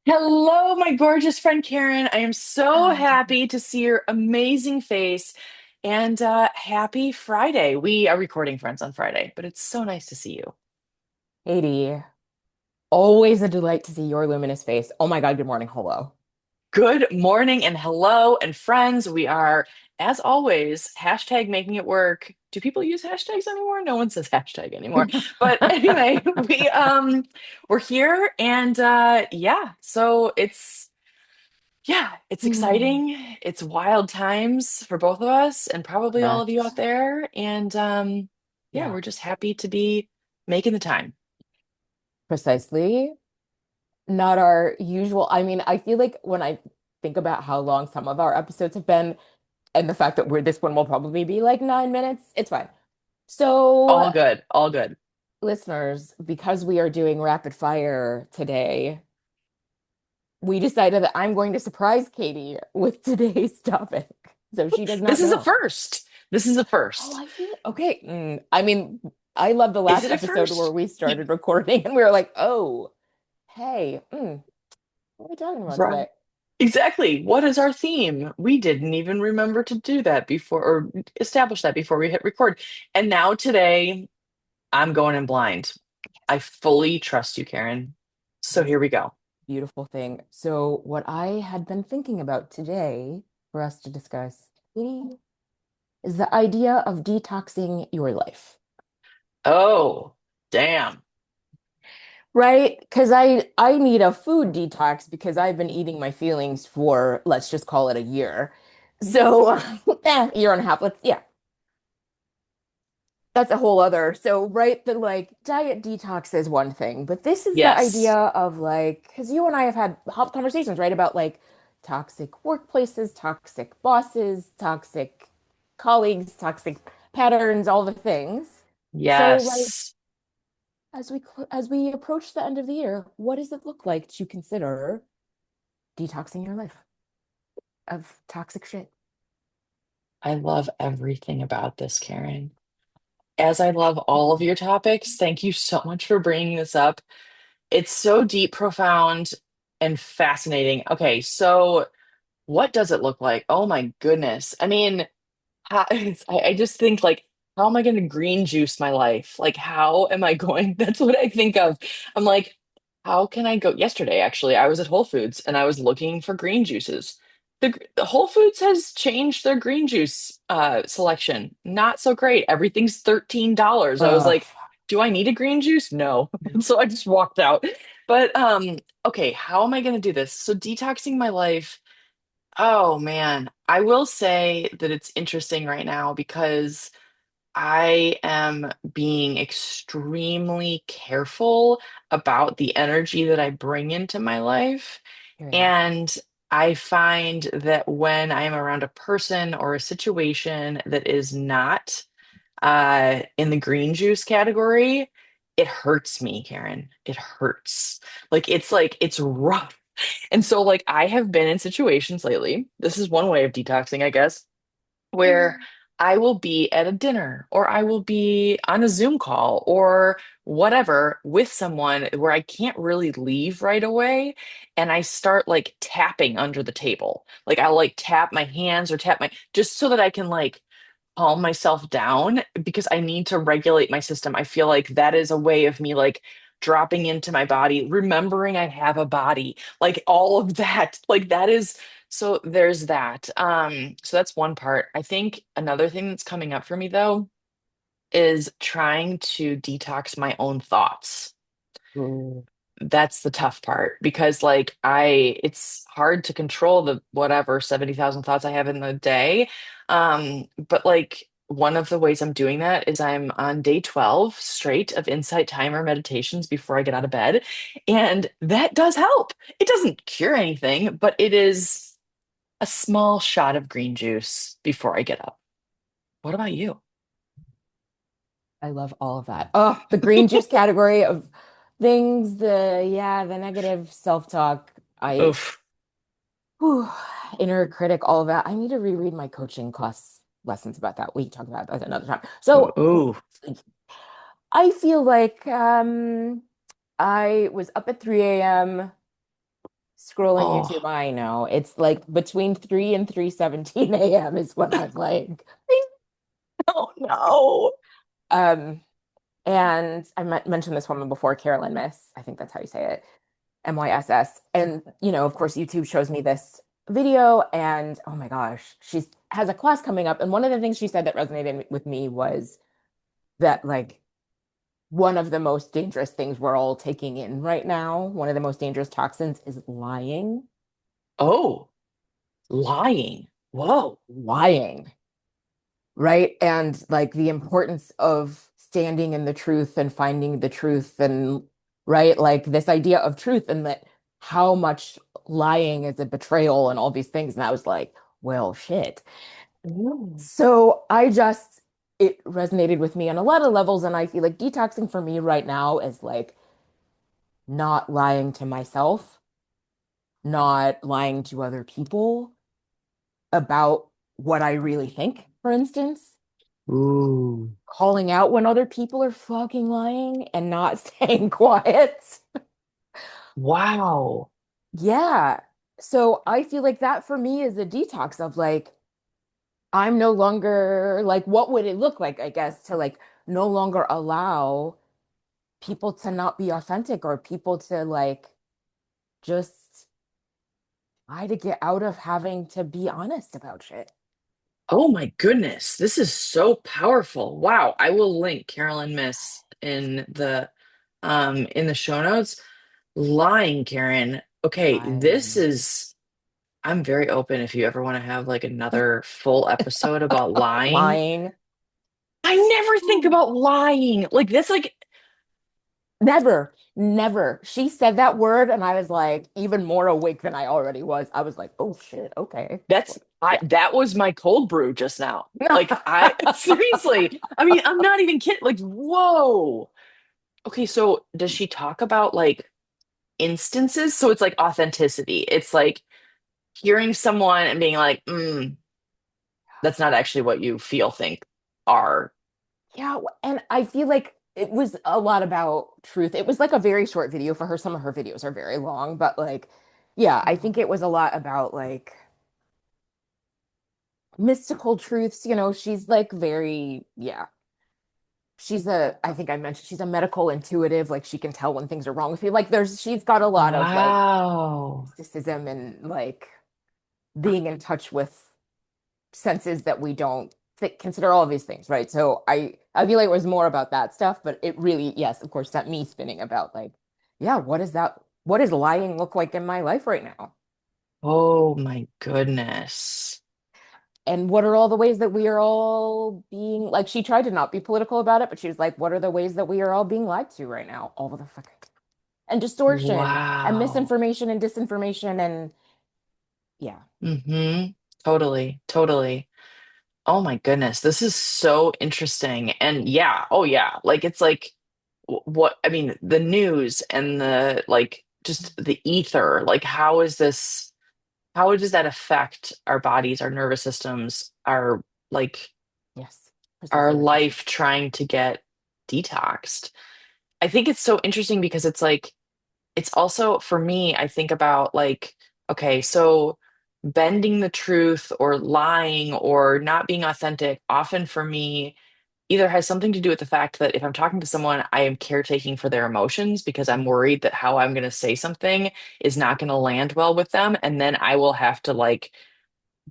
Hello, my gorgeous friend Karen. I am so happy to see your amazing face and happy Friday. We are recording Friends on Friday, but it's so nice to see you. Katie, always a delight to see your luminous face. Oh my God, good morning. Hello. Good morning and hello and friends. We are, as always, hashtag making it work. Do people use hashtags anymore? No one says hashtag anymore. But anyway, we're here and so it's Hmm. exciting. It's wild times for both of us and probably all of you out Correct. there. And yeah, Yeah, we're just happy to be making the time. precisely. Not our usual. I mean, I feel like when I think about how long some of our episodes have been, and the fact that this one will probably be like 9 minutes, it's fine. So, All good, all good. listeners, because we are doing rapid fire today, we decided that I'm going to surprise Katie with today's topic. So she does This not is a know. first. This is a Oh, first. I feel okay. I mean, I love the Is last it a episode where first? we started recording and we were like, oh, hey, what are we talking about Right. today? Exactly. What is our theme? We didn't even remember to do that before or establish that before we hit record. And now today, I'm going in blind. I fully trust you, Karen. So This here we go. beautiful thing. So, what I had been thinking about today for us to discuss is the idea of detoxing your life. Oh, damn. Right? Because I need a food detox because I've been eating my feelings for, let's just call it a year. So, year and a half. Yeah, that's a whole other. So, right, the like diet detox is one thing, but this is the idea Yes. of like, because you and I have had hot conversations, right, about like toxic workplaces, toxic bosses, toxic colleagues, toxic patterns, all the things. So, like, Yes. as we approach the end of the year, what does it look like to consider detoxing your life of toxic shit? I love everything about this, Karen. As I love all of your topics, thank you so much for bringing this up. It's so deep, profound, and fascinating. Okay, so what does it look like? Oh my goodness. I mean, I just think like, how am I going to green juice my life? Like, how am I going? That's what I think of. I'm like, how can I go? Yesterday, actually, I was at Whole Foods and I was looking for green juices. The Whole Foods has changed their green juice selection. Not so great. Everything's $13. I was Ugh. like, do I need a green juice? No. So I just walked out. But okay, how am I going to do this? So detoxing my life. Oh man, I will say that it's interesting right now because I am being extremely careful about the energy that I bring into my life. Period. And I find that when I am around a person or a situation that is not in the green juice category, it hurts me, Karen. It hurts. Like it's rough. And so like I have been in situations lately. This is one way of detoxing, I guess, where I will be at a dinner or I will be on a Zoom call or whatever with someone where I can't really leave right away. And I start like tapping under the table. Like I'll like tap my hands or tap my just so that I can like calm myself down because I need to regulate my system. I feel like that is a way of me like dropping into my body, remembering I have a body, like all of that. Like that is so there's that. So that's one part. I think another thing that's coming up for me though is trying to detox my own thoughts. Mm. That's the tough part because it's hard to control the whatever 70,000 thoughts I have in the day. But like one of the ways I'm doing that is I'm on day 12 straight of insight timer meditations before I get out of bed. And that does help. It doesn't cure anything, but it is a small shot of green juice before I get up. What about you? I love all of that. Oh, the green juice category of things, the negative self-talk, I, Oof. whew, inner critic, all of that. I need to reread my coaching class lessons about that. We can talk about that another time. So Ooh. I feel like I was up at 3 a.m. scrolling YouTube, Oh, I know. It's like between 3 and 3:17 a.m. is when I'm like, oh no. um, and I mentioned this woman before, Carolyn Miss. I think that's how you say it. MYSS. And, of course, YouTube shows me this video, and oh my gosh, she has a class coming up. And one of the things she said that resonated with me was that, like, one of the most dangerous things we're all taking in right now, one of the most dangerous toxins is lying. Oh, lying. Whoa. Lying, right? And like the importance of standing in the truth and finding the truth, and right, like this idea of truth, and that how much lying is a betrayal and all these things. And I was like, well, shit. Ooh. So it resonated with me on a lot of levels. And I feel like detoxing for me right now is like not lying to myself, not lying to other people about what I really think, for instance, Ooh. calling out when other people are fucking lying and not staying quiet. Wow. Yeah. So I feel like that for me is a detox of like, I'm no longer like, what would it look like, I guess, to like no longer allow people to not be authentic, or people to like just try to get out of having to be honest about shit. Oh my goodness. This is so powerful. Wow. I will link Carolyn Miss in the show notes. Lying, Karen. Okay, this Lying. is I'm very open if you ever want to have like another full episode about lying. Lying. I never think about lying. Like that's like Never, never. She said that word, and I was like, even more awake than I already was. I was like, oh shit, okay. that's I Yeah. that was my cold brew just now. Like I seriously, I mean, I'm not even kidding. Like, whoa. Okay, so does she talk about like instances? So it's like authenticity. It's like hearing someone and being like, that's not actually what you feel think are. Yeah, and I feel like it was a lot about truth. It was like a very short video for her. Some of her videos are very long, but like, yeah, I think it was a lot about like mystical truths. She's like very, yeah. I think I mentioned she's a medical intuitive. Like she can tell when things are wrong with you. Like she's got a lot of like Wow. mysticism and like being in touch with senses that we don't consider all of these things, right? So I feel like it was more about that stuff, but it really, yes, of course, that me spinning about like, yeah, what is that? What does lying look like in my life right now? Oh my goodness. And what are all the ways that we are all being like, she tried to not be political about it, but she was like, what are the ways that we are all being lied to right now? All of the fucking and distortion and Wow. misinformation and disinformation and yeah. Mm-hmm. Totally, totally. Oh my goodness. This is so interesting. And yeah, oh yeah. Like it's like what I mean, the news and the like just the ether. Like how does that affect our bodies, our nervous systems, like Yes, our precisely what you said. life trying to get detoxed? I think it's so interesting because it's like it's also for me, I think about like, okay, so bending the truth or lying or not being authentic, often for me, either has something to do with the fact that if I'm talking to someone, I am caretaking for their emotions because I'm worried that how I'm going to say something is not going to land well with them. And then I will have to like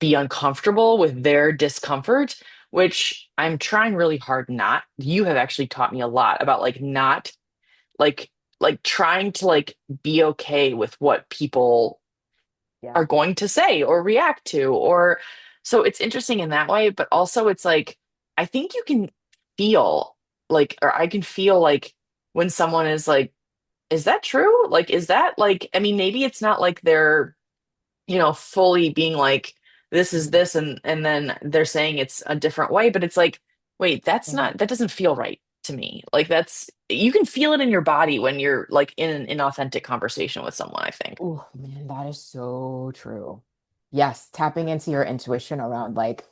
be uncomfortable with their discomfort, which I'm trying really hard not. You have actually taught me a lot about like not like trying to like be okay with what people Yeah. are going to say or react to or so it's interesting in that way, but also it's like I think you can feel like or I can feel like when someone is like is that true, like is that like I mean maybe it's not like they're fully being like this is Mhm. this and then they're saying it's a different way, but it's like wait, Mhm. that doesn't feel right to me. Like that's you can feel it in your body when you're like in an inauthentic conversation with someone, I think. Oh man, that is so true. Yes, tapping into your intuition around like,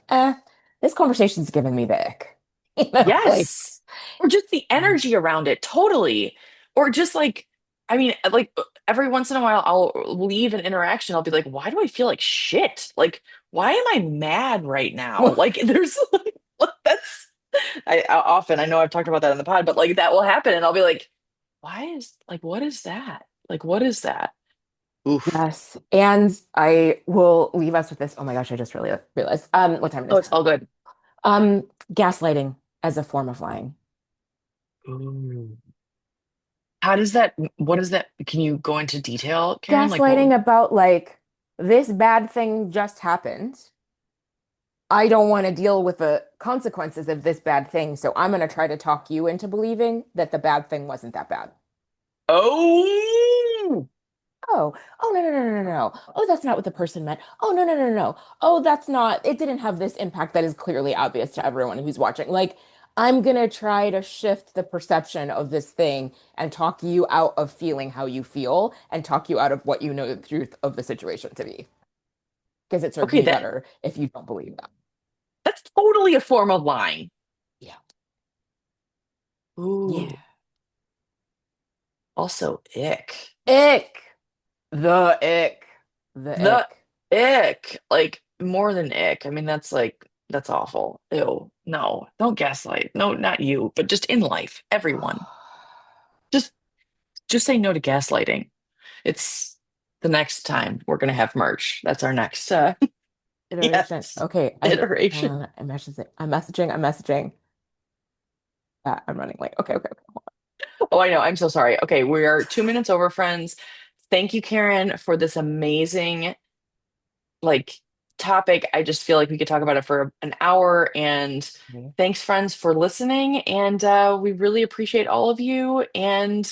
this conversation's giving me the ick. Like, Yes. Or just the um, energy around it, totally. Or just like, I mean, like every once in a while, I'll leave an interaction. I'll be like, why do I feel like shit? Like, why am I mad right now? Like, there's like, that's, I often, I know I've talked about that in the pod, but like that will happen. And I'll be like, what is that? Like, what is that? Oof. Yes. And I will leave us with this. Oh my gosh, I just really realized what time it Oh, is. it's all good. Gaslighting as a form of lying. Ooh. How does that, what is that? Can you go into detail, Karen? Like, what? Gaslighting about like this bad thing just happened. I don't want to deal with the consequences of this bad thing, so I'm going to try to talk you into believing that the bad thing wasn't that bad. Oh, Oh, oh no, no, no, no, no, no. Oh, that's not what the person meant. Oh, no, no, no, no, no. Oh, that's not, it didn't have this impact that is clearly obvious to everyone who's watching. Like, I'm gonna try to shift the perception of this thing and talk you out of feeling how you feel and talk you out of what you know the truth of the situation to be. Because it serves okay. me That better if you don't believe that. that's totally a form of lying. Yeah. Yeah. Ooh. Also, ick. Ick. The ick. The The ick. ick. Like more than ick. I mean, that's like that's awful. Ew. No, don't gaslight. No, not you, but just in life, everyone. Just just say no to gaslighting. It's the next time we're gonna have merch. That's our next Iteration. yes, Okay, hold iteration. on. I'm messaging. I'm running late. Okay, okay, okay. Oh, I know. I'm so sorry. Okay, we are 2 minutes over, friends. Thank you, Karen, for this amazing like topic. I just feel like we could talk about it for an hour. And Okay. thanks, friends, for listening. And we really appreciate all of you. And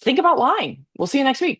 think about lying. We'll see you next week.